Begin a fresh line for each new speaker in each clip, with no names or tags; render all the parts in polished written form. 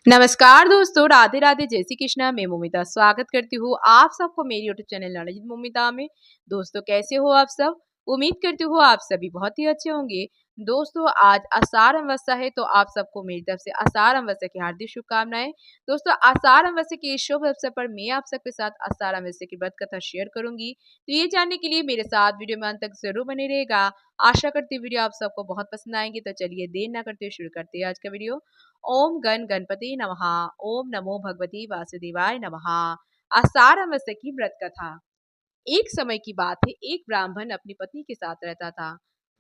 नमस्कार दोस्तों, राधे राधे, जय श्री कृष्णा। मैं मोमिता स्वागत करती हूँ आप सबको मेरी यूट्यूब चैनल नॉलेज मोमिता में। दोस्तों कैसे हो आप सब? उम्मीद करती हूँ आप सभी बहुत ही अच्छे होंगे। दोस्तों आज आषाढ़ अमावस्या है, तो आप सबको मेरी तरफ से आषाढ़ अमावस्या की हार्दिक शुभकामनाएं। दोस्तों आषाढ़ अमावस्या के इस शुभ अवसर पर मैं आप सबके साथ आषाढ़ अमावस्या की व्रत कथा शेयर करूंगी। तो ये जानने के लिए मेरे साथ वीडियो में अंत तक जरूर बने रहेगा। आशा करती वीडियो आप सबको बहुत पसंद आएंगे। तो चलिए देर ना करते हुए शुरू करते हैं आज का वीडियो। ओम गण गणपति नमः। ओम नमो भगवती वासुदेवाय नमः। आषाढ़ अमावस्या की व्रत कथा। एक समय की बात है, एक ब्राह्मण अपनी पत्नी के साथ रहता था।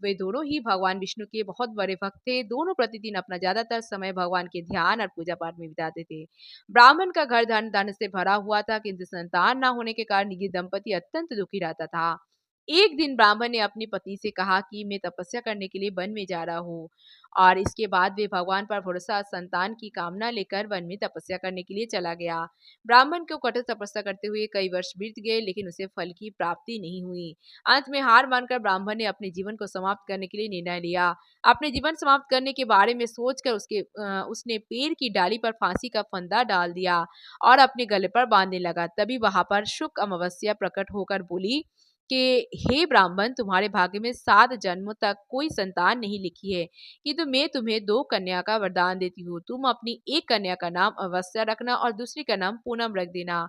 वे दोनों ही भगवान विष्णु के बहुत बड़े भक्त थे। दोनों प्रतिदिन अपना ज्यादातर समय भगवान के ध्यान और पूजा पाठ में बिताते थे। ब्राह्मण का घर धन धन से भरा हुआ था, किंतु संतान न होने के कारण ये दंपति अत्यंत दुखी रहता था। एक दिन ब्राह्मण ने अपनी पत्नी से कहा कि मैं तपस्या करने के लिए वन में जा रहा हूँ। और इसके बाद वे भगवान पर भरोसा संतान की कामना लेकर वन में तपस्या करने के लिए चला गया। ब्राह्मण को कठोर तपस्या करते हुए कई वर्ष बीत गए, लेकिन उसे फल की प्राप्ति नहीं हुई। अंत में हार मानकर ब्राह्मण ने अपने जीवन को समाप्त करने के लिए निर्णय लिया। अपने जीवन समाप्त करने के बारे में सोचकर उसने पेड़ की डाली पर फांसी का फंदा डाल दिया और अपने गले पर बांधने लगा। तभी वहां पर शुक्ल अमावस्या प्रकट होकर बोली कि हे ब्राह्मण, तुम्हारे भाग्य में 7 जन्मों तक कोई संतान नहीं लिखी है, किंतु मैं तुम्हें 2 कन्या का वरदान देती हूँ। तुम अपनी एक कन्या का नाम अमावस्या रखना और दूसरी का नाम पूनम रख देना।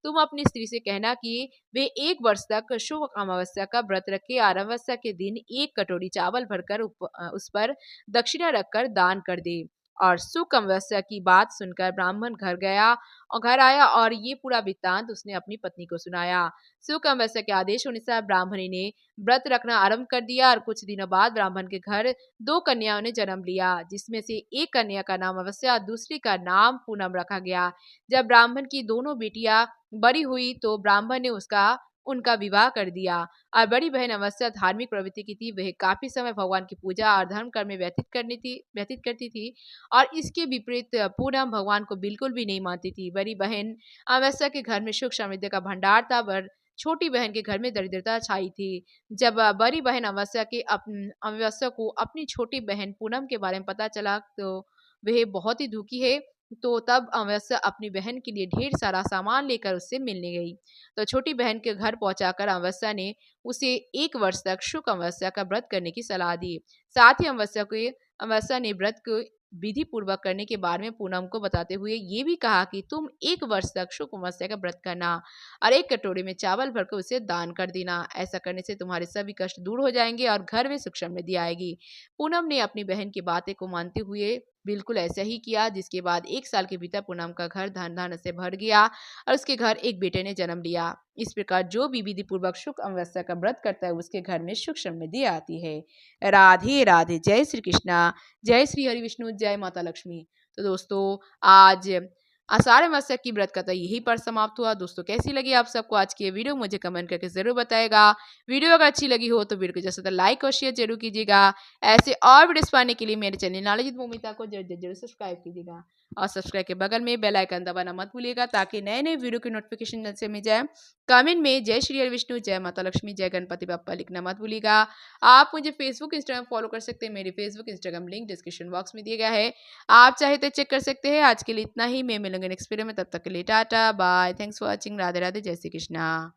तुम अपनी स्त्री से कहना कि वे 1 वर्ष तक शुभ अमावस्या का व्रत रखे और अमावस्या के दिन 1 कटोरी चावल भरकर उस पर दक्षिणा रखकर दान कर दे। और सुख अमावस्या की बात सुनकर ब्राह्मण घर आया और ये पूरा वृत्तांत उसने अपनी पत्नी को सुनाया। सुख अमावस्या के आदेश अनुसार ब्राह्मणी ने व्रत रखना आरंभ कर दिया और कुछ दिनों बाद ब्राह्मण के घर 2 कन्याओं ने जन्म लिया, जिसमें से एक कन्या का नाम अमावस्या और दूसरी का नाम पूनम रखा गया। जब ब्राह्मण की दोनों बेटियां बड़ी हुई तो ब्राह्मण ने उसका उनका विवाह कर दिया। और बड़ी बहन अमावस्या धार्मिक प्रवृत्ति की थी। वह काफी समय भगवान की पूजा और धर्म कर्म में व्यतीत करती थी। और इसके विपरीत पूनम भगवान को बिल्कुल भी नहीं मानती थी। बड़ी बहन अमावस्या के घर में सुख समृद्धि का भंडार था, पर छोटी बहन के घर में दरिद्रता छाई थी। जब बड़ी बहन अमावस्या को अपनी छोटी बहन पूनम के बारे में पता चला, तो वह बहुत ही दुखी है। तो तब अमावस्या अपनी बहन के लिए ढेर सारा सामान लेकर उससे मिलने गई। तो छोटी बहन के घर पहुंचाकर अमावस्या ने उसे 1 वर्ष तक शुक्ल अमावस्या का व्रत करने की सलाह दी। साथ ही अमावस्या ने व्रत को विधि पूर्वक करने के बारे में पूनम को बताते हुए ये भी कहा कि तुम 1 वर्ष तक शुक्ल अमावस्या का व्रत करना और 1 कटोरे में चावल भरकर उसे दान कर देना। ऐसा करने से तुम्हारे सभी कष्ट दूर हो जाएंगे और घर में सुख समृद्धि आएगी। पूनम ने अपनी बहन की बातें को मानते हुए बिल्कुल ऐसा ही किया, जिसके बाद 1 साल के भीतर पूनम का घर धन धान्य से भर गया और उसके घर एक बेटे ने जन्म लिया। इस प्रकार जो भी विधि पूर्वक शुक्ल अमावस्या का व्रत करता है उसके घर में सुख समृद्धि आती है। राधे राधे, जय श्री कृष्णा, जय श्री हरि विष्णु, जय माता लक्ष्मी। तो दोस्तों आज आषाढ़ अमावस्या की व्रत कथा यहीं पर समाप्त हुआ। दोस्तों कैसी लगी आप सबको आज की ये वीडियो, मुझे कमेंट करके जरूर बताएगा। वीडियो अगर अच्छी लगी हो तो वीडियो को जैसे लाइक और शेयर जरूर कीजिएगा। ऐसे और वीडियोस पाने के लिए मेरे चैनल नॉलेज मोमिता को जरूर सब्सक्राइब कीजिएगा और सब्सक्राइब के बगल में बेल आइकन दबाना मत भूलिएगा, ताकि नए नए वीडियो की नोटिफिकेशन जैसे मिल जाए। कमेंट में जय श्री हरि विष्णु, जय माता लक्ष्मी, जय गणपति बप्पा लिखना मत भूलिएगा। आप मुझे फेसबुक इंस्टाग्राम फॉलो कर सकते हैं। मेरी Facebook Instagram link description box में दिया गया है, आप चाहे तो चेक कर सकते हैं। आज के लिए इतना ही, मैं मिलूंगी नेक्स्ट वीडियो में, तब तक के लिए tata bye, thanks for watching, Radhe Radhe, जय श्री कृष्णा।